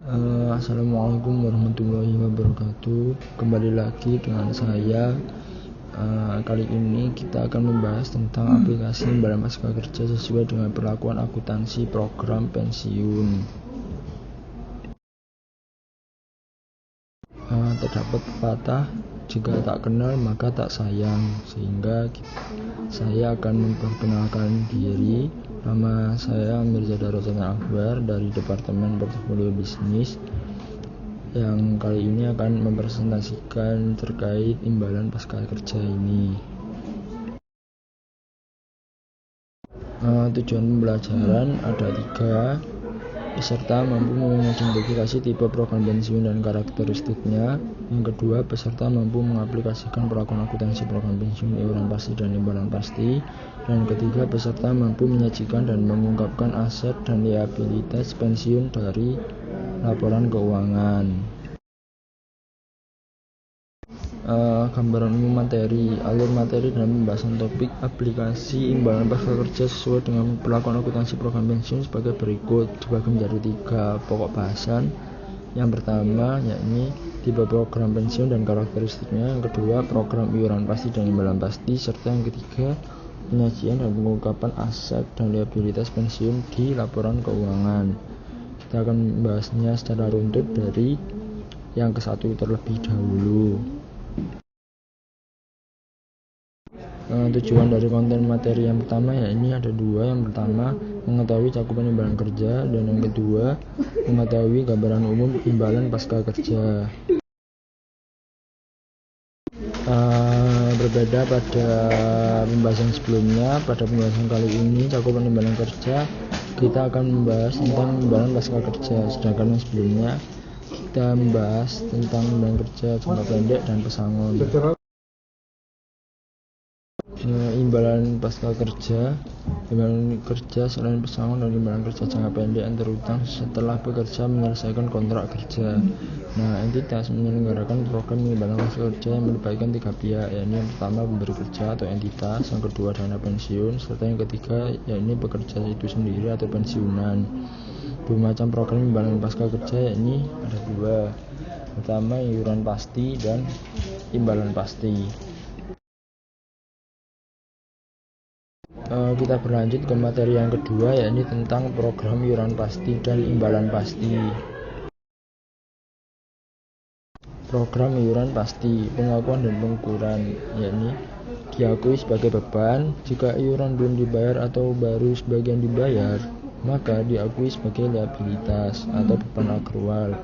Assalamualaikum warahmatullahi wabarakatuh. Kembali lagi dengan saya. Kali ini kita akan membahas tentang aplikasi imbalan pasca kerja sesuai dengan perlakuan akuntansi program pensiun. Terdapat pepatah, jika tak kenal maka tak sayang, sehingga saya akan memperkenalkan diri. Nama saya Mirza Darussan Akbar dari Departemen Portofolio Bisnis, yang kali ini akan mempresentasikan terkait imbalan pasca kerja ini. Tujuan pembelajaran ada 3. Peserta mampu mengidentifikasi tipe program pensiun dan karakteristiknya. Yang kedua, peserta mampu mengaplikasikan perlakuan akuntansi program pensiun, iuran pasti dan imbalan pasti. Dan ketiga, peserta mampu menyajikan dan mengungkapkan aset dan liabilitas pensiun dari laporan keuangan. Gambaran umum materi. Alur materi dalam pembahasan topik aplikasi imbalan pasca kerja sesuai dengan perlakuan akuntansi program pensiun sebagai berikut, dibagi menjadi 3 pokok bahasan. Yang pertama yakni tipe program pensiun dan karakteristiknya. Yang kedua, program iuran pasti dan imbalan pasti. Serta yang ketiga, penyajian dan pengungkapan aset dan liabilitas pensiun di laporan keuangan. Kita akan membahasnya secara runtut dari yang ke satu terlebih dahulu. Tujuan dari konten materi yang pertama yakni ada 2. Yang pertama, mengetahui cakupan imbalan kerja, dan yang kedua, mengetahui gambaran umum imbalan pasca kerja. Berbeda pada pembahasan sebelumnya, pada pembahasan kali ini cakupan imbalan kerja kita akan membahas tentang imbalan pasca kerja, sedangkan yang sebelumnya kita membahas tentang imbalan kerja jangka pendek dan pesangon. Imbalan pasca kerja, imbalan kerja selain pesangon dan imbalan kerja jangka pendek yang terutang setelah pekerja menyelesaikan kontrak kerja. Entitas menyelenggarakan program imbalan pasca kerja yang melibatkan 3 pihak, yakni yang pertama pemberi kerja atau entitas, yang kedua dana pensiun, serta yang ketiga yakni pekerja itu sendiri atau pensiunan. 2 macam program imbalan pasca kerja yakni ada 2. Pertama, iuran pasti dan imbalan pasti. Kita berlanjut ke materi yang kedua, yakni tentang program iuran pasti dan imbalan pasti. Program iuran pasti, pengakuan dan pengukuran, yakni diakui sebagai beban. Jika iuran belum dibayar atau baru sebagian dibayar, maka diakui sebagai liabilitas atau beban akrual.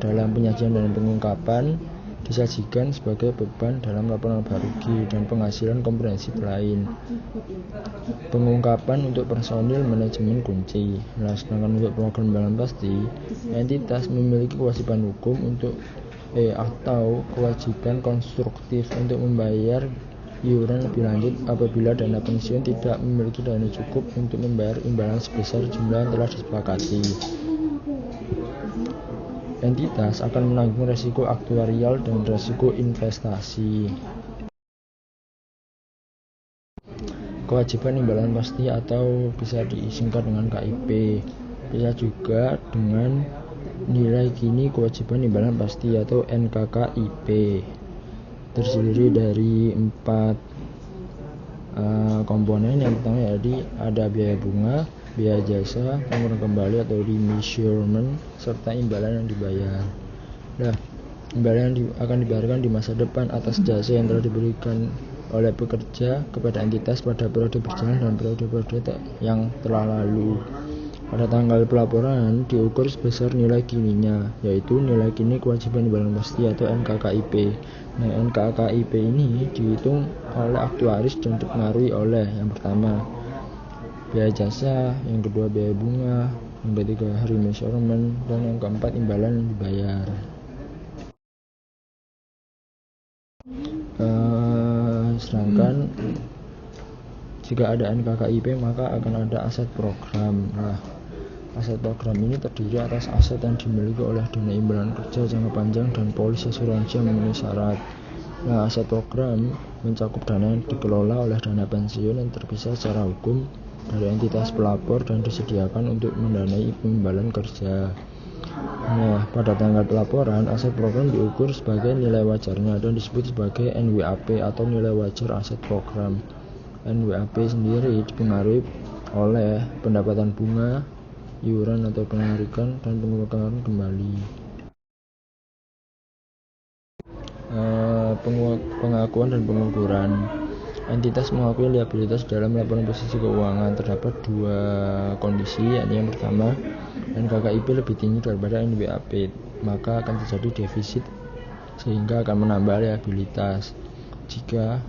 Dalam penyajian dan pengungkapan disajikan sebagai beban dalam laporan laba rugi dan penghasilan komprehensif lain. Pengungkapan untuk personil manajemen kunci. Sedangkan untuk program imbalan pasti, entitas memiliki kewajiban hukum untuk atau kewajiban konstruktif untuk membayar iuran lebih lanjut apabila dana pensiun tidak memiliki dana cukup untuk membayar imbalan sebesar jumlah yang telah disepakati. Entitas akan menanggung resiko aktuarial dan resiko investasi. Kewajiban imbalan pasti atau bisa disingkat dengan KIP, bisa juga dengan nilai kini kewajiban imbalan pasti atau NKKIP, terdiri dari 4 komponen. Yang pertama yaitu ada biaya bunga, biaya jasa, pengurang kembali atau remeasurement, serta imbalan yang dibayar. Imbalan yang akan dibayarkan di masa depan atas jasa yang telah diberikan oleh pekerja kepada entitas pada periode berjalan dan periode yang telah lalu. Pada tanggal pelaporan diukur sebesar nilai kininya, yaitu nilai kini kewajiban imbalan pasti atau NKKIP. NKKIP ini dihitung oleh aktuaris dan dipengaruhi oleh yang pertama biaya jasa, yang kedua biaya bunga, yang ketiga remeasurement, dan yang keempat imbalan yang dibayar. Sedangkan jika ada NKKIP maka akan ada aset program. Aset program ini terdiri atas aset yang dimiliki oleh dana imbalan kerja jangka panjang dan polis asuransi yang memenuhi syarat. Aset program mencakup dana yang dikelola oleh dana pensiun yang terpisah secara hukum dari entitas pelapor dan disediakan untuk mendanai imbalan kerja. Nah, pada tanggal pelaporan, aset program diukur sebagai nilai wajarnya dan disebut sebagai NWAP atau nilai wajar aset program. NWAP sendiri dipengaruhi oleh pendapatan bunga, iuran atau penarikan, dan pengurangan kembali. Pengakuan dan pengukuran. Entitas mengakui liabilitas dalam laporan posisi keuangan. Terdapat dua kondisi, yakni yang pertama, NKKIP lebih tinggi daripada NWAP, maka akan terjadi defisit sehingga akan menambah liabilitas. Jika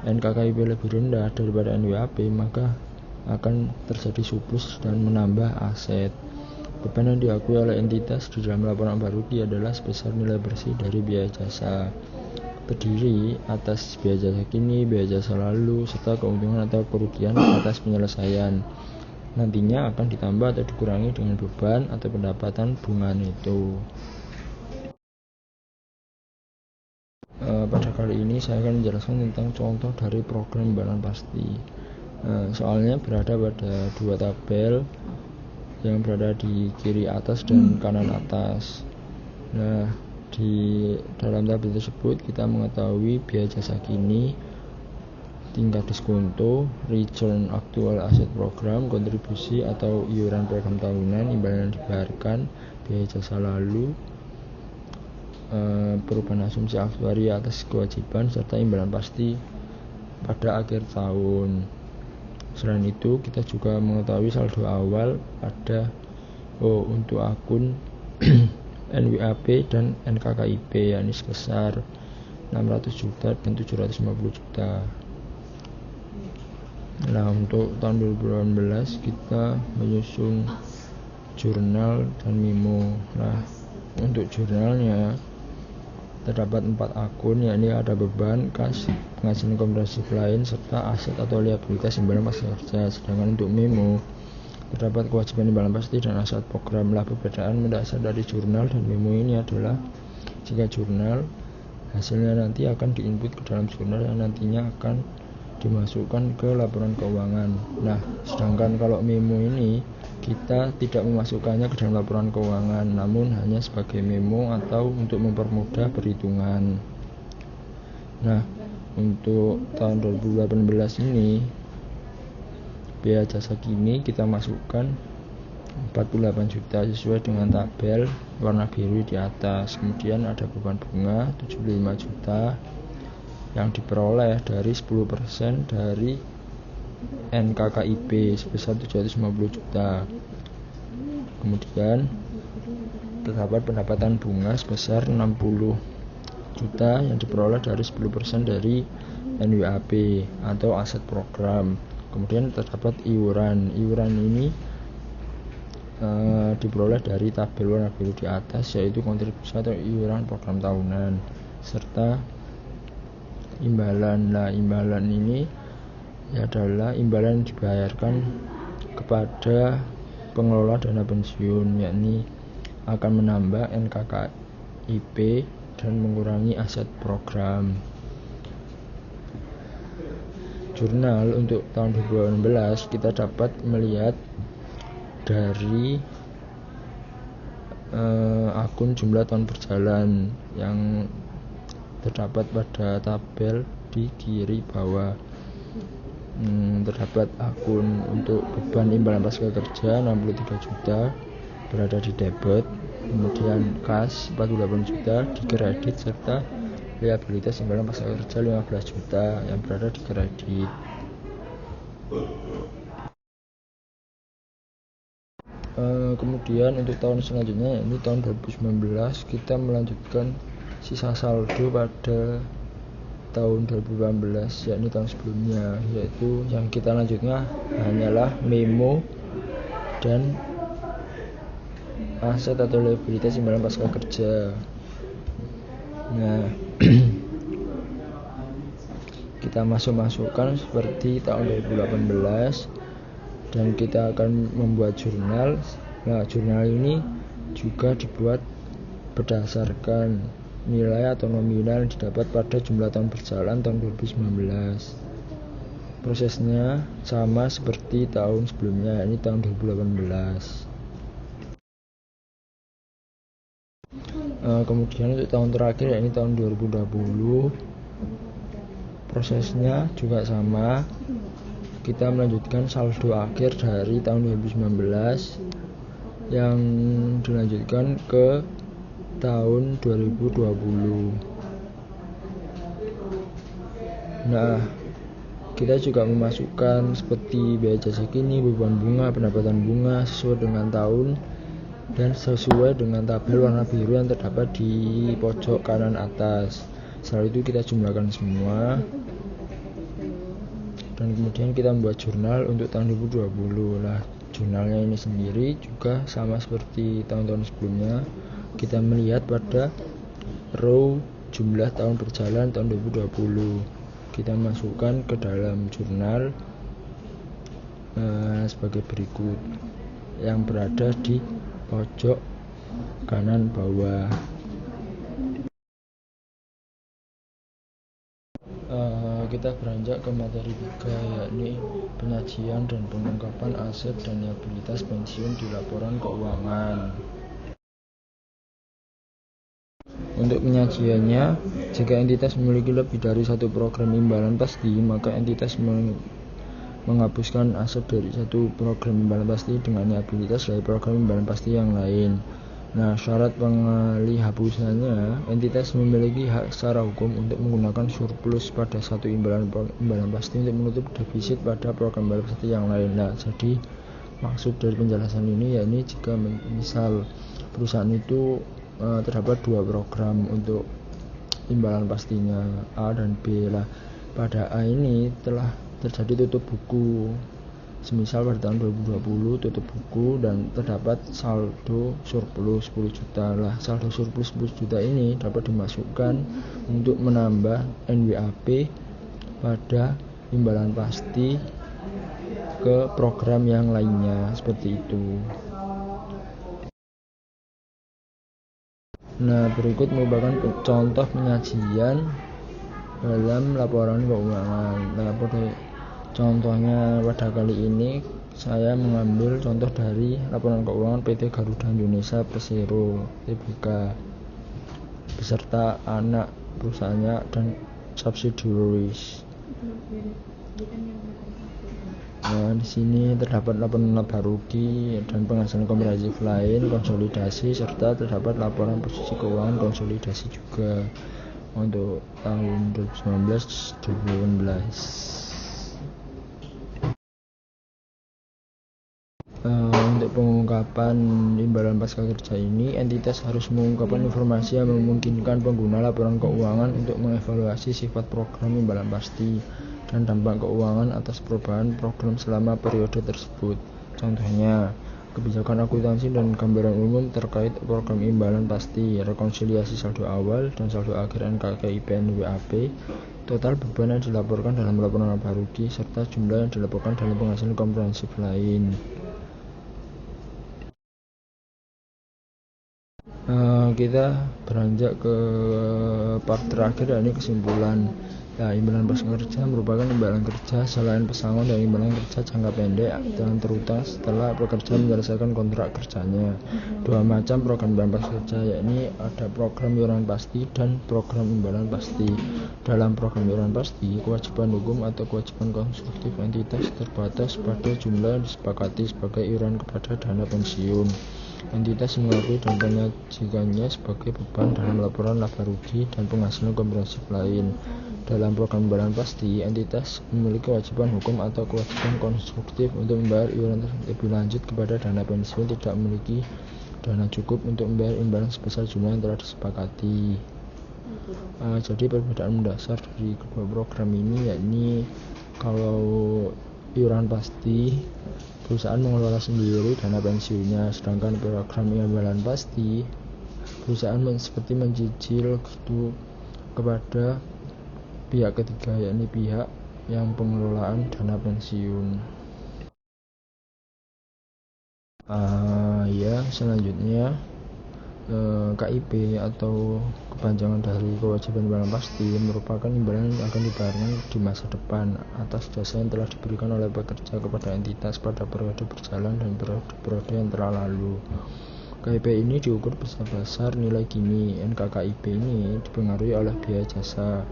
NKKIP lebih rendah daripada NWAP, maka akan terjadi surplus dan menambah aset. Beban yang diakui oleh entitas di dalam laporan Baruti adalah sebesar nilai bersih dari biaya jasa, terdiri atas biaya jasa kini, biaya jasa lalu, serta keuntungan atau kerugian atas penyelesaian. Nantinya akan ditambah atau dikurangi dengan beban atau pendapatan bunga neto. Pada kali ini saya akan menjelaskan tentang contoh dari program imbalan pasti. Soalnya berada pada dua tabel yang berada di kiri atas dan kanan atas. Nah, di dalam tabel tersebut kita mengetahui biaya jasa kini, tingkat diskonto, return aktual aset program, kontribusi atau iuran program tahunan, imbalan yang dibayarkan, biaya jasa lalu, perubahan asumsi aktuari atas kewajiban, serta imbalan pasti pada akhir tahun. Selain itu, kita juga mengetahui saldo awal ada untuk akun NWAP dan NKKIP, yakni sebesar 600 juta dan 750 juta. Nah, untuk tahun 2018 kita menyusun jurnal dan memo. Nah, untuk jurnalnya terdapat 4 akun, yakni ada beban, kas, penghasilan komprehensif lain, serta aset atau liabilitas imbalan pasca kerja. Sedangkan untuk memo terdapat kewajiban imbalan pasti dan aset program. Lah, perbedaan mendasar dari jurnal dan memo ini adalah jika jurnal hasilnya nanti akan diinput ke dalam jurnal yang nantinya akan dimasukkan ke laporan keuangan. Nah, sedangkan kalau memo ini kita tidak memasukkannya ke dalam laporan keuangan, namun hanya sebagai memo atau untuk mempermudah perhitungan. Nah, untuk tahun 2018 ini biaya jasa kini kita masukkan 48 juta sesuai dengan tabel warna biru di atas. Kemudian ada beban bunga 75 juta yang diperoleh dari 10% dari NKKIP sebesar 750 juta. Kemudian terdapat pendapatan bunga sebesar 60 juta yang diperoleh dari 10% dari NWAP atau aset program. Kemudian terdapat iuran. Iuran ini diperoleh dari tabel warna biru di atas, yaitu kontribusi atau iuran program tahunan, serta imbalan. Nah, imbalan ini adalah imbalan yang dibayarkan kepada pengelola dana pensiun, yakni akan menambah NKKIP dan mengurangi aset program. Jurnal untuk tahun 2018 kita dapat melihat dari akun jumlah tahun berjalan yang terdapat pada tabel di kiri bawah. Terdapat akun untuk beban imbalan pasca kerja 63 juta berada di debit, kemudian kas 48 juta di kredit, serta liabilitas imbalan pasca kerja 15 juta yang berada di kredit. Kemudian untuk tahun selanjutnya, ini tahun 2019, kita melanjutkan sisa saldo pada tahun 2018, yakni tahun sebelumnya, yaitu yang kita lanjutkan hanyalah memo dan aset atau liabilitas imbalan pasca kerja. Nah, kita masukkan seperti tahun 2018 dan kita akan membuat jurnal. Nah, jurnal ini juga dibuat berdasarkan nilai atau nominal yang didapat pada jumlah tahun berjalan tahun 2019. Prosesnya sama seperti tahun sebelumnya, yakni tahun 2018. Kemudian untuk tahun terakhir yakni tahun 2020, prosesnya juga sama. Kita melanjutkan saldo akhir dari tahun 2019 yang dilanjutkan ke tahun 2020. Nah, kita juga memasukkan seperti biaya jasa kini, beban bunga, pendapatan bunga sesuai dengan tahun dan sesuai dengan tabel warna biru yang terdapat di pojok kanan atas. Setelah itu kita jumlahkan semua dan kemudian kita membuat jurnal untuk tahun 2020. Nah, jurnalnya ini sendiri juga sama seperti tahun-tahun sebelumnya. Kita melihat pada row jumlah tahun berjalan tahun 2020. Kita masukkan ke dalam jurnal sebagai berikut yang berada di pojok kanan bawah. Kita beranjak ke materi 3, yakni penyajian dan pengungkapan aset dan liabilitas pensiun di laporan keuangan. Untuk penyajiannya, jika entitas memiliki lebih dari satu program imbalan pasti, maka entitas menghapuskan aset dari satu program imbalan pasti dengan liabilitas dari program imbalan pasti yang lain. Nah, syarat pengalihapusannya, entitas memiliki hak secara hukum untuk menggunakan surplus pada satu imbalan pasti untuk menutup defisit pada program imbalan pasti yang lain. Nah, jadi maksud dari penjelasan ini yakni jika misal perusahaan itu terdapat dua program untuk imbalan pastinya, A dan B. Lah, pada A ini telah terjadi tutup buku. Semisal pada tahun 2020 tutup buku dan terdapat saldo surplus 10 juta. Lah, saldo surplus 10 juta ini dapat dimasukkan untuk menambah NWAP pada imbalan pasti ke program yang lainnya, seperti itu. Nah, berikut merupakan contoh penyajian dalam laporan keuangan. Nah, contohnya pada kali ini saya mengambil contoh dari laporan keuangan PT Garuda Indonesia Persero Tbk beserta anak perusahaannya dan subsidiaries. Nah, di sini terdapat laporan laba rugi dan penghasilan komprehensif lain, konsolidasi, serta terdapat laporan posisi keuangan konsolidasi juga untuk tahun 2019-2018. Untuk pengungkapan imbalan pasca kerja ini, entitas harus mengungkapkan informasi yang memungkinkan pengguna laporan keuangan untuk mengevaluasi sifat program imbalan pasti dan dampak keuangan atas perubahan program selama periode tersebut. Contohnya, kebijakan akuntansi dan gambaran umum terkait program imbalan pasti, rekonsiliasi saldo awal dan saldo akhir NKKIP NWAP, total beban yang dilaporkan dalam laporan laba rugi, serta jumlah yang dilaporkan dalam penghasilan komprehensif lain. Kita beranjak ke part terakhir, yakni kesimpulan. Nah, imbalan pasca kerja merupakan imbalan kerja selain pesangon dan imbalan kerja jangka pendek dan terutama setelah pekerja menyelesaikan kontrak kerjanya. Dua macam program imbalan pasca kerja, yakni ada program iuran pasti dan program imbalan pasti. Dalam program iuran pasti, kewajiban hukum atau kewajiban konstruktif entitas terbatas pada jumlah yang disepakati sebagai iuran kepada dana pensiun. Entitas mengakui dan menyajikannya sebagai beban dalam laporan laba rugi dan penghasilan komprehensif lain. Dalam program imbalan pasti, entitas memiliki kewajiban hukum atau kewajiban konstruktif untuk membayar iuran lebih lanjut kepada dana pensiun tidak memiliki dana cukup untuk membayar imbalan sebesar jumlah yang telah disepakati. Jadi perbedaan mendasar dari kedua program ini yakni kalau iuran pasti perusahaan mengelola sendiri dana pensiunnya, sedangkan program imbalan pasti perusahaan seperti mencicil gitu kepada pihak ketiga, yakni pihak yang pengelolaan dana pensiun. Selanjutnya KIP atau kepanjangan dari kewajiban imbalan pasti merupakan imbalan yang akan dibayarkan di masa depan atas jasa yang telah diberikan oleh pekerja kepada entitas pada periode berjalan dan periode yang telah lalu. KIP ini diukur besar nilai gini. NKKIP ini dipengaruhi oleh biaya jasa,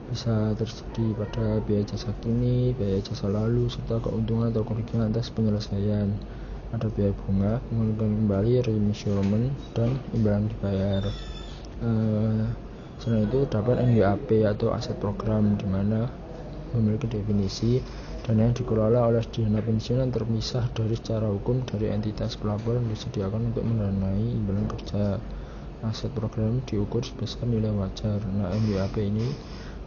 bisa terjadi pada biaya jasa kini, biaya jasa lalu, serta keuntungan atau kerugian atas penyelesaian. Ada biaya bunga, pengembalian kembali, remeasurement, dan imbalan dibayar. Selain itu dapat NWAP atau aset program, di mana memiliki definisi dana yang dikelola oleh dana pensiunan terpisah dari secara hukum dari entitas pelapor yang disediakan untuk mendanai imbalan kerja. Aset program diukur sebesar nilai wajar. Nah, NWAP ini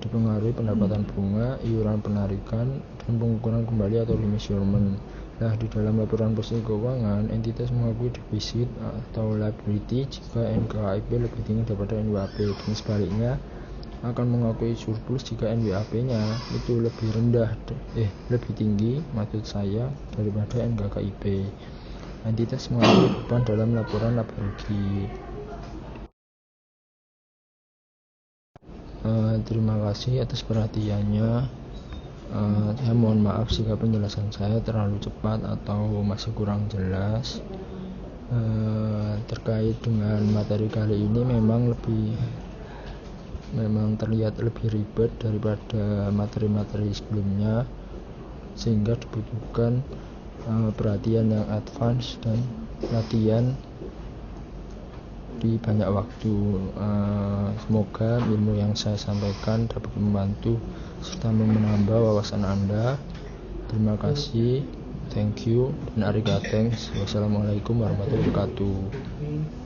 dipengaruhi pendapatan bunga, iuran penarikan, dan pengukuran kembali atau remeasurement. Nah, di dalam laporan posisi keuangan, entitas mengakui defisit atau liability jika NKKIP lebih tinggi daripada NWAP, dan sebaliknya akan mengakui surplus jika NWAP-nya itu lebih tinggi daripada NKKIP. Entitas mengakui beban dalam laporan laba rugi. Terima kasih atas perhatiannya. Saya mohon maaf jika penjelasan saya terlalu cepat atau masih kurang jelas. Terkait dengan materi kali ini memang terlihat lebih ribet daripada materi-materi sebelumnya, sehingga dibutuhkan perhatian yang advance dan latihan di banyak waktu. Semoga ilmu yang saya sampaikan dapat membantu serta menambah wawasan Anda. Terima kasih, thank you, dan arigato. Wassalamualaikum warahmatullahi wabarakatuh.